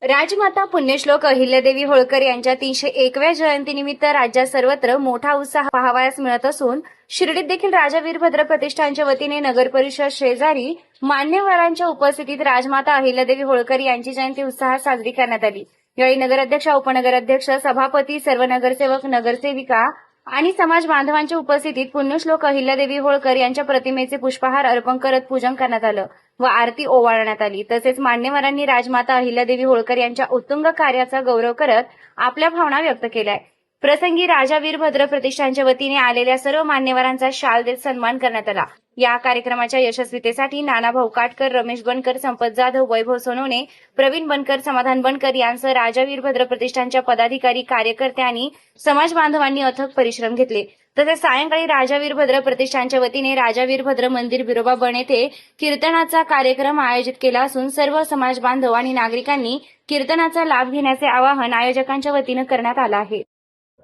राजमाता पुण्यश्लोक अहिल्यादेवी होळकर यांच्या 301व्या जयंतीनिमित्त राज्यात सर्वत्र मोठा उत्साह पाहावयास मिळत असून शिर्डीत देखील राजा वीरभद्र प्रतिष्ठानच्या वतीने नगर परिषद शेजारी मान्यवरांच्या उपस्थितीत राजमाता अहिल्यादेवी होळकर यांची जयंती उत्साहात साजरी करण्यात आली। यावेळी नगराध्यक्ष, उपनगराध्यक्ष, सभापती, सर्व नगरसेवक, नगरसेविका आणि समाज बांधवांच्या उपस्थितीत पुण्यश्लोक अहिल्यादेवी होळकर यांच्या प्रतिमेचे पुष्पहार अर्पण करत पूजन करण्यात आलं व आरती ओवाळण्यात आली। तसेच मान्यवरांनी राजमाता अहिल्यादेवी होळकर यांच्या उत्तुंग कार्याचा गौरव करत आपल्या भावना व्यक्त केल्या। प्रसंगी राजा वीरभद्र प्रतिष्ठानच्या वतीने आलेल्या सर्व मान्यवरांचा शाल देत सन्मान करण्यात आला। या कार्यक्रमाच्या यशस्वीतेसाठी नानाभाऊ काटकर, रमेश बनकर, संपत जाधव, वैभव सोनवणे, प्रवीण बनकर, समाधान बनकर यांसह राजा वीरभद्र प्रतिष्ठानच्या पदाधिकारी, कार्यकर्ते आणि समाज बांधवांनी अथक परिश्रम घेतले। तसेच सायंकाळी राजा वीरभद्र प्रतिष्ठानच्या वतीने राजा वीरभद्र मंदिर बिरोबा बन येथे कीर्तनाचा कार्यक्रम आयोजित केला असून सर्व समाज बांधव आणि नागरिकांनी कीर्तनाचा लाभ घेण्याचे आवाहन आयोजकांच्या वतीने करण्यात आले आहे।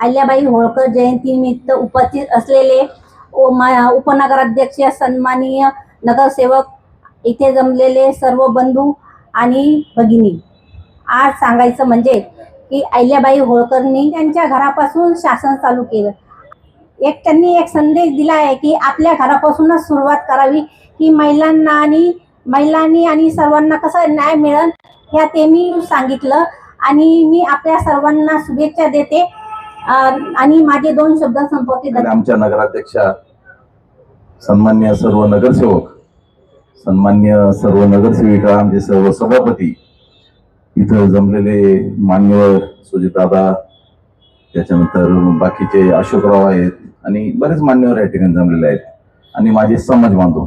अहिल्याबाई होळकर जयंतीनिमित्त उपस्थित असलेले उपनगराध्यक्ष, सन्माननीय नगरसेवक, इथे जमलेले सर्व बंधू आणि भगिनी, आज सांगायचं म्हणजे की अहिल्याबाई होळकरनी त्यांच्या घरापासून शासन चालू केलं। त्यांनी एक संदेश दिला आहे की आपल्या घरापासूनच सुरुवात करावी, की महिलांनी आणि सर्वांना कसा न्याय मिळेल ह्या ते मी सांगितलं आणि मी आपल्या सर्वांना शुभेच्छा देते आणि माझे 2 शब्द संपवते। आमच्या नगराध्यक्षा, सन्मान्य सर्व नगरसेवक, सन्मान्य सर्व नगरसेविका, आमचे सर्व सभापती, इथं जमलेले मान्यवर सुजितदादा, त्याच्यानंतर बाकीचे अशोकराव आहेत आणि बरेच मान्यवर या ठिकाणी जमलेले आहेत आणि माझे समाज बांधव।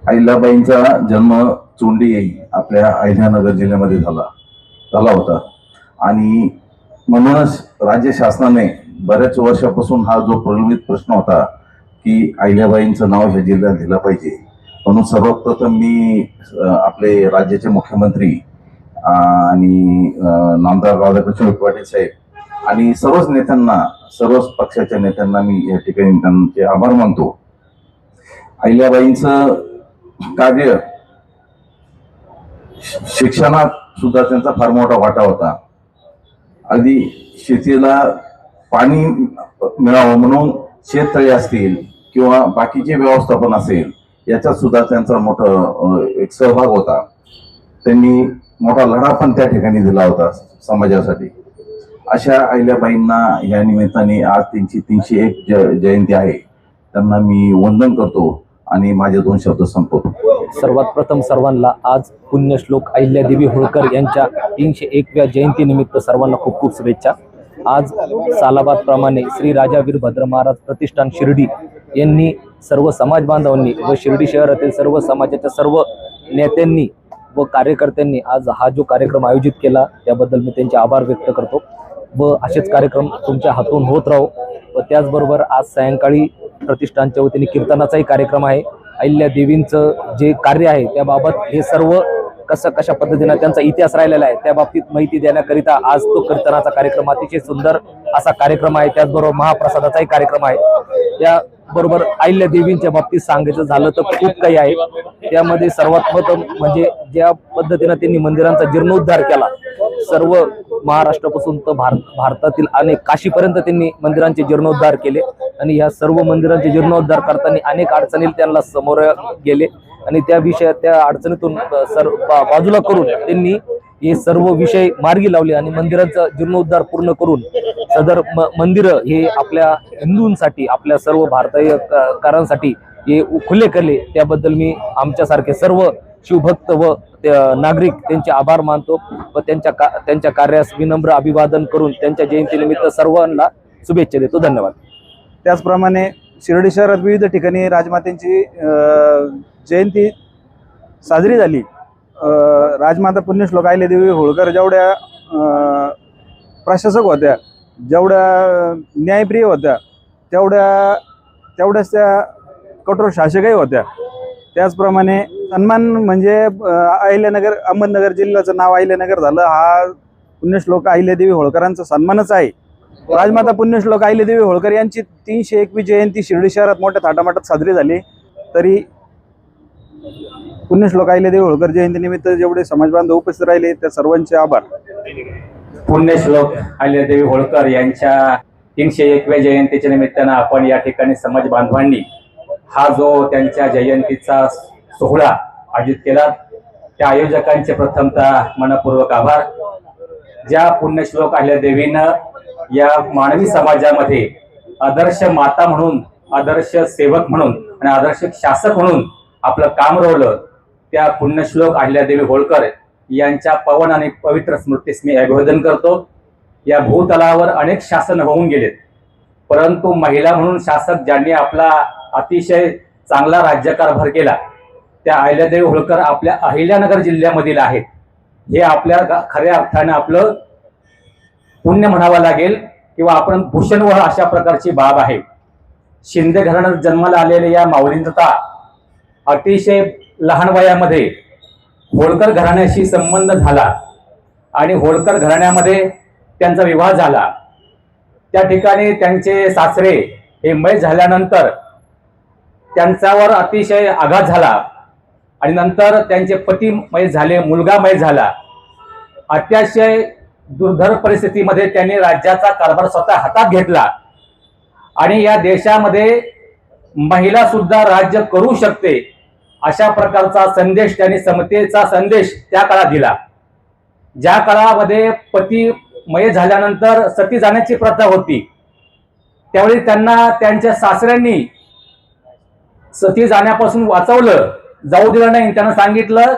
अहिल्याबाईंचा जन्म चोंडी आपल्या अहिल्यानगर जिल्ह्यामध्ये झाला होता आणि म्हणूनच राज्य शासनाने बऱ्याच वर्षापासून हा जो प्रलंबित प्रश्न होता की अहिल्याबाईंचं नाव ह्या जिल्ह्यात दिलं पाहिजे, म्हणून सर्वप्रथम मी आपले राज्याचे मुख्यमंत्री आणि नामदार राधाकृष्ण विखे पाटील साहेब आणि सर्वच नेत्यांना, सर्वच पक्षाच्या नेत्यांना मी या ठिकाणी त्यांचे आभार मानतो। अहिल्याबाईंचं कार्य शिक्षणात सुद्धा त्यांचा फार मोठा वाटा होता। अगदी शेतीला पाणी मिळावं म्हणून शेततळे असतील किंवा बाकीचे व्यवस्थापन असेल याच्यात सुद्धा त्यांचा मोठा एक सहभाग होता। त्यांनी मोठा लढा पण त्या ठिकाणी दिला होता समाजासाठी। अशा अहिल्याबाईंना या निमित्ताने आज त्यांची 301 जयंती आहे, त्यांना मी वंदन करतो आणि माझे 2 शब्द संपवतो। सर्वात प्रथम सर्वांना आज पुण्यश्लोक अहिल्यादेवी होळकर यांच्या 301व्या जयंतीनिमित्त सर्वांना खूप खूप शुभेच्छा। आज सालाबादप्रमाणे श्री राजा वीरभद्र महाराज प्रतिष्ठान शिर्डी यांनी सर्व समाज बांधवांनी व शिर्डी शहरातील सर्व समाजाच्या सर्व नेत्यांनी व कार्यकर्त्यांनी आज हा जो कार्यक्रम आयोजित केला त्याबद्दल मी त्यांचे आभार व्यक्त करतो व असेच कार्यक्रम तुमच्या हातून होत राहो। व त्याचबरोबर आज सायंकाळी प्रतिष्ठानच्या वतीने कीर्तनाचाही कार्यक्रम आहे। अहिल्यादेवींचं जे कार्य आहे त्याबाबत हे सर्व कशा पद्धतीने त्यांचा इतिहास राहिलेला आहे त्या बाबतीत माहिती देण्याकरिता आज तो कीर्तनाचा कार्यक्रम अतिशय सुंदर असा कार्यक्रम आहे। त्याचबरोबर महाप्रसादाचाही कार्यक्रम आहे। त्याबरोबर अहिल्यादेवींच्या बाबतीत सांगायचं झालं तर खूप काही आहे। त्यामध्ये सर्वात प्रथम म्हणजे ज्या पद्धतीने त्यांनी मंदिरांचा जीर्णोद्धार केला, सर्व महाराष्ट्रापासून तर भारतातील अनेक काशीपर्यंत त्यांनी मंदिरांचे जीर्णोद्धार केले आणि या सर्व मंदिरांचे जीर्णोद्धार करताना अनेक अडचणीला त्यांना समोर गेले आणि त्या अडचणीतून बाजूला करून त्यांनी हे सर्व विषय मार्गी लावले आणि मंदिरांचा जीर्णोद्धार पूर्ण करून सदर मंदिर हे आपल्या हिंदूंसाठी, आपल्या सर्व भारतीयकारांसाठी हे खुले केले। त्याबद्दल मी आमच्यासारखे सर्व शिवभक्त व नागरिक त्यांचे आभार मानतो व त्यांच्या कार्यास विनम्र अभिवादन करून त्यांच्या जयंतीनिमित्त सर्वांना शुभेच्छा देतो। धन्यवाद। त्याचप्रमाणे शिर्डी शहरात विविध ठिकाणी राजमातेची जयंती साजरी झाली। राजमाता पुण्यश्लोक अहिल्यादेवी होळकर जेवढ्या प्रशासक होत्या, जेवढ्या न्यायप्रिय होत्या, तेवढ्याच त्या कठोर शासकही होत्या। त्याचप्रमाणे सन्मान म्हणजे अहिल्यानगर, अहमदनगर जिल्ह्याचं नाव अहिल्यानगर झालं, हा पुण्यश्लोक अहिल्यादेवी होळकरांचा सन्मानच आहे। राजमाता पुण्यश्लोक अहिल्यादेवी होळकर यांची 301वी जयंती शिर्डी शहरात मोठ्या थाटामाटात साजरी झाली। तरी पुण्यश्लोक अहिल्यादेवी होळकर जयंतीनिमित्त जेवढे समाजबांधव उपस्थित राहिले त्या सर्वांचे आभार. पुण्यश्लोक अहिल्यादेवी होळकर यांच्या 301व्या जयंतीच्या निमित्तानं आपण या ठिकाणी समाज बांधवांनी हा जो त्यांच्या जयंतीचा सोहळा आयोजित केला त्या आयोजकांचे प्रथमतः मनपूर्वक आभार. ज्या पुण्यश्लोक अहिल्यादेवीनं या मानवी समाजामध्ये आदर्श माता म्हणून, आदर्श सेवक म्हणून आणि आदर्श शासक म्हणून आपलं काम रोवलं, त्या पुण्यश्लोक अहिल्यादेवी होळकर यांच्या पवन आणि पवित्र स्मृतीस मी अभिवादन करतो. या भूतलावर अनेक शासन होऊन गेलेत, परंतु महिला म्हणून शासक ज्यांनी आपला अतिशय चांगला राज्यकारभार केला त्या अहिल्यादेवी होळकर आपल्या अहिल्यानगर जिल्ह्यामधील आहेत. हे आपल्या खऱ्या अर्थानं आपलं पुण्य म्हणावं लागेल किंवा आपण भूषणवह अशा प्रकारची बाब आहे. शिंदे घराण्यात जन्माला आलेल्या या माऊलींचा अतिशय लहान वयामध्ये होळकर घराण्याशी संबंध झाला आणि होळकर घराण्यामध्ये त्यांचा विवाह झाला. त्या ठिकाणी त्यांचे सासरे हे मय झाल्यानंतर त्यांच्यावर अतिशय आघात झाला आणि नंतर त्यांचे पती मय झाले, मुलगा मय झाला. अतिशय दुर्धर परिस्थितीमध्ये त्यांनी राज्याचा कारभार स्वतः हातात घेतला आणि या देशामध्ये महिला सुद्धा राज्य करू शकते अशा प्रकारचा संदेश त्यांनी, समतेचा संदेश त्या काळात दिला. ज्या काळामध्ये पती मय झाल्यानंतर सती जाण्याची प्रथा होती, त्यावेळी त्यांना त्यांच्या सासऱ्यांनी सती जाण्यापासून वाचवलं, जाऊ दिलं नाही. त्यांना सांगितलं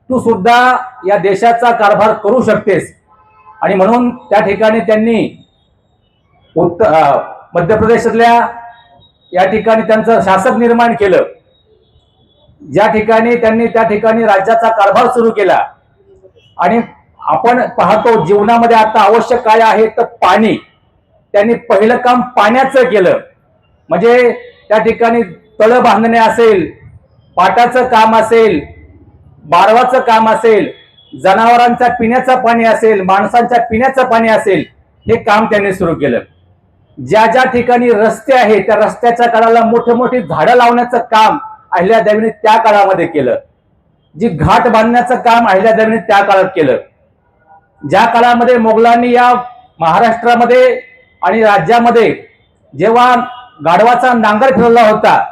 तू सुद्धा या देशाचा कारभार करू शकतेस आणि म्हणून त्या ठिकाणी त्यांनी मध्य प्रदेशातल्या या ठिकाणी त्यांचं शासक निर्माण केलं, ज्या ठिकाणी त्यांनी त्या ठिकाणी राज्याचा कारभार सुरू केला. आणि आपण पाहतो जीवनामध्ये आता आवश्यक काय आहे तर पाणी. त्यांनी पहिलं काम पाण्याचं केलं, म्हणजे त्या ठिकाणी तळ बांधणे असेल, पाटाचं काम असेल, बारवाचं काम असेल, जनावरांचा पिण्याचं पाणी असेल, माणसांच्या पिण्याचं पाणी असेल, हे काम त्यांनी सुरू केलं. ज्या ज्या ठिकाणी रस्ते आहेत त्या रस्त्याच्या कडाला मोठे मोठी झाडं लावण्याचं काम अहिल्यादेवीने त्या काळामध्ये केलं. जी घाट बांधण्याचं काम अहिल्यादेवीने त्या काळात केलं. ज्या काळामध्ये मोगलांनी या महाराष्ट्रामध्ये आणि राज्यामध्ये जेव्हा गाढवाचा नांगर फिरवला होता,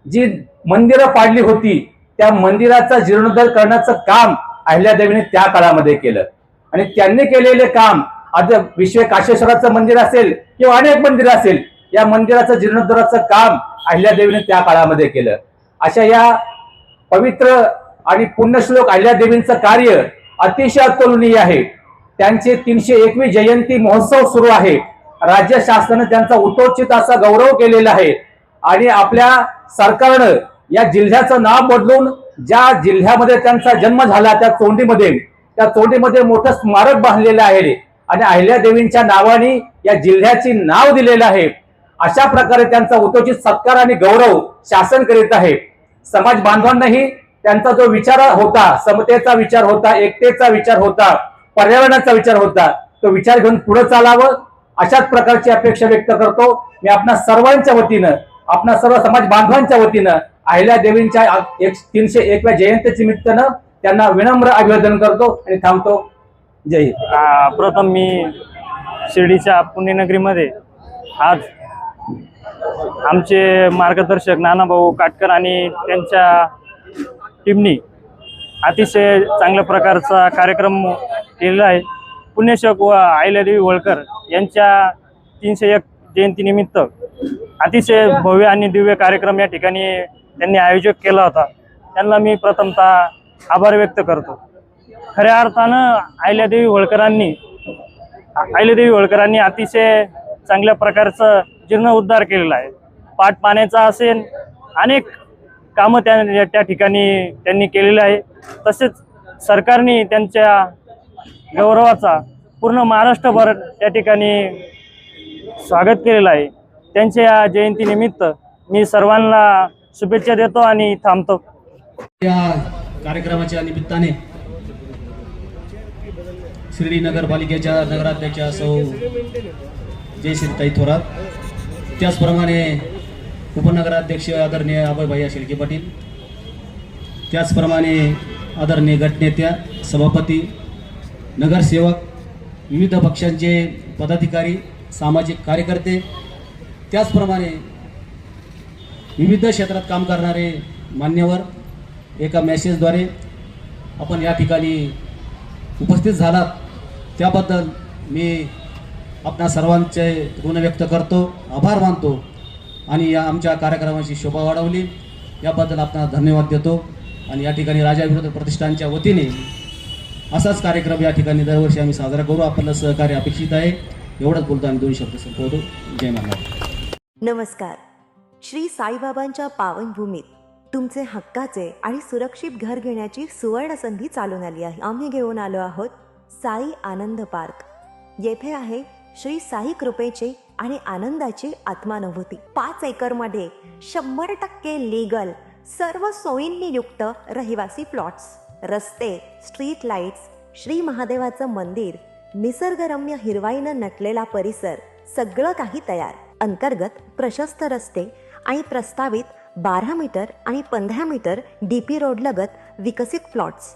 जी मंदिरं पाडली होती, त्या मंदिराचा जीर्णोद्धार करण्याचं काम अहिल्यादेवीने त्या काळामध्ये केलं. आणि त्यांनी केलेले काम आज विश्वकाशेश्वराचं मंदिर असेल किंवा अनेक मंदिरं असेल, या मंदिराचं जीर्णोद्धाराचं काम अहिल्यादेवीने त्या काळामध्ये केलं. अशा या पवित्र आणि पुण्यश्लोक अहिल्यादेवींचं कार्य अतिशय अतुलनीय आहे. त्यांचे 301वी जयंती महोत्सव सुरू आहे. राज्य शासनाने त्यांचा उतोचित असा गौरव केलेला आहे आणि आपल्या सरकारनं या जिल्ह्याचं नाव बदलून ज्या जिल्ह्यामध्ये त्यांचा जन्म झाला त्या चोंडीमध्ये मोठं स्मारक बांधलेलं आहे आणि अहिल्यादेवींच्या नावाने या जिल्ह्याची नाव दिलेलं आहे. अशा प्रकारे त्यांचा उतोचित सत्कार आणि गौरव शासन करीत आहे. समाज बांधवांनाही त्यांचा जो विचार होता, समतेचा विचार होता, एकतेचा विचार होता, पर्यावरणाचा विचार होता, तो विचार घेऊन पुढे चालावं अशाच प्रकारची अपेक्षा व्यक्त करतो. मी आपणा सर्वांच्या वतीनं, आपणा सर्व समाज बांधवांच्या वतीनं अहिल्यादेवींच्या 301व्या जयंतीच्या निमित्तानं त्यांना विनम्र अभिवादन करतो आणि थांबतो. जय हिंद. प्रथम मी शिर्डीच्या पुण्यनगरीमध्ये आज आमचे मार्गदर्शक नानाभाऊ काटकर आणि त्यांच्या टीमनी अतिशय चांगल्या प्रकारचा कार्यक्रम केलेला आहे. पुण्यश्लोक व अहिल्यादेवी होळकर यांच्या 301 जयंतीनिमित्त अतिशय भव्य आणि दिव्य कार्यक्रम या ठिकाणी त्यांनी आयोजक केला होता. त्यांना मी प्रथमतः आभार व्यक्त करतो. खऱ्या अर्थानं अहिल्यादेवी होळकरांनी अतिशय चांगल्या प्रकारचं जीर्णोद्धार केलेला आहे. पाट पाण्याचा असेल, अनेक कामं त्या ठिकाणी त्यांनी केलेलं आहे. तसेच सरकारने त्यांच्या गौरवाचा पूर्ण महाराष्ट्रभर त्या ठिकाणी स्वागत केलेलं आहे. त्यांच्या या जयंतीनिमित्त मी सर्वांना शुभेच्छा देतो आणि थांबतो. या कार्यक्रमाच्या निमित्ताने शिर्डी नगरपालिकेच्या नगराध्यक्षा सौ जयश्रीताई थोरात, त्याचप्रमाणे उपनगराध्यक्ष आदरणीय अभय भैया शेळके पाटील, त्याचप्रमाणे आदरणीय गटनेत्या, सभापती, नगरसेवक, विविध पक्षांचे पदाधिकारी, सामाजिक कार्यकर्ते, त्याचप्रमाणे विविध क्षेत्रात काम करणारे मान्यवर, एका मेसेजद्वारे आपण या ठिकाणी उपस्थित झालात त्याबद्दल मी आपणा सर्वांचे ऋण व्यक्त करतो, आभार मानतो आणि या आमच्या कार्यक्रमाची शोभा वाढवली याबद्दल आपणाला धन्यवाद देतो. आणि या ठिकाणी राजा विरोधक प्रतिष्ठानच्या वतीने असाच कार्यक्रम या ठिकाणी दरवर्षी आम्ही साजरा करू. आपलं सहकार्य अपेक्षित आहे. एवढंच बोलतो आणि 2 शब्द संपवतो. जय महाराज. नमस्कार. श्री साईबाबांच्या पावनभूमीत तुमचे हक्काचे आणि सुरक्षित घर घेण्याची सुवर्ण संधी चालून आली आहे. आम्ही घेऊन आलो आहोत साई आनंद पार्क. येथे आहे श्री साई कृपेची आणि आनंदाची आत्मानुभूती. 5 एकरमध्ये 100% लीगल, सर्व सोयींनी युक्त रहिवासी प्लॉट्स, रस्ते, स्ट्रीट लाईट्स, श्री महादेवाचं मंदिर, निसर्गरम्य हिरवाईनं नटलेला परिसर, सगळं काही तयार. अंतर्गत प्रशस्त रस्ते आणि प्रस्तावित 12 मीटर आणि 15 मीटर DP रोड लगत विकसित प्लॉट्स.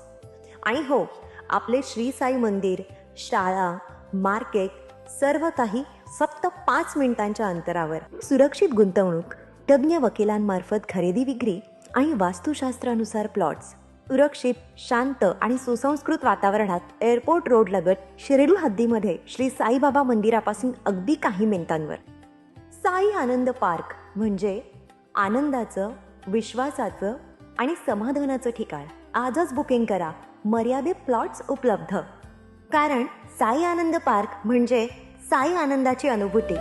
आणि हो, आपले श्री साई मंदिर, शाळा, मार्केट, सर्व काही फक्त 5 मिनिटांच्या अंतरावर. सुरक्षित गुंतवणूक, तज्ज्ञ वकिलांमार्फत खरेदी विक्री आणि वास्तुशास्त्रानुसार प्लॉट्स. सुरक्षित, शांत आणि सुसंस्कृत वातावरणात एअरपोर्ट रोड लगत शिर्डी हद्दीमध्ये श्री साईबाबा मंदिरापासून अगदी काही मिनिटांवर. साई आनंद पार्क म्हणजे आनंदाचं, विश्वासाचं आणि समाधानाचं ठिकाण. आजच बुकिंग करा. मर्यादित प्लॉट्स उपलब्ध. कारण साई आनंद पार्क म्हणजे साई आनंदाची अनुभूती.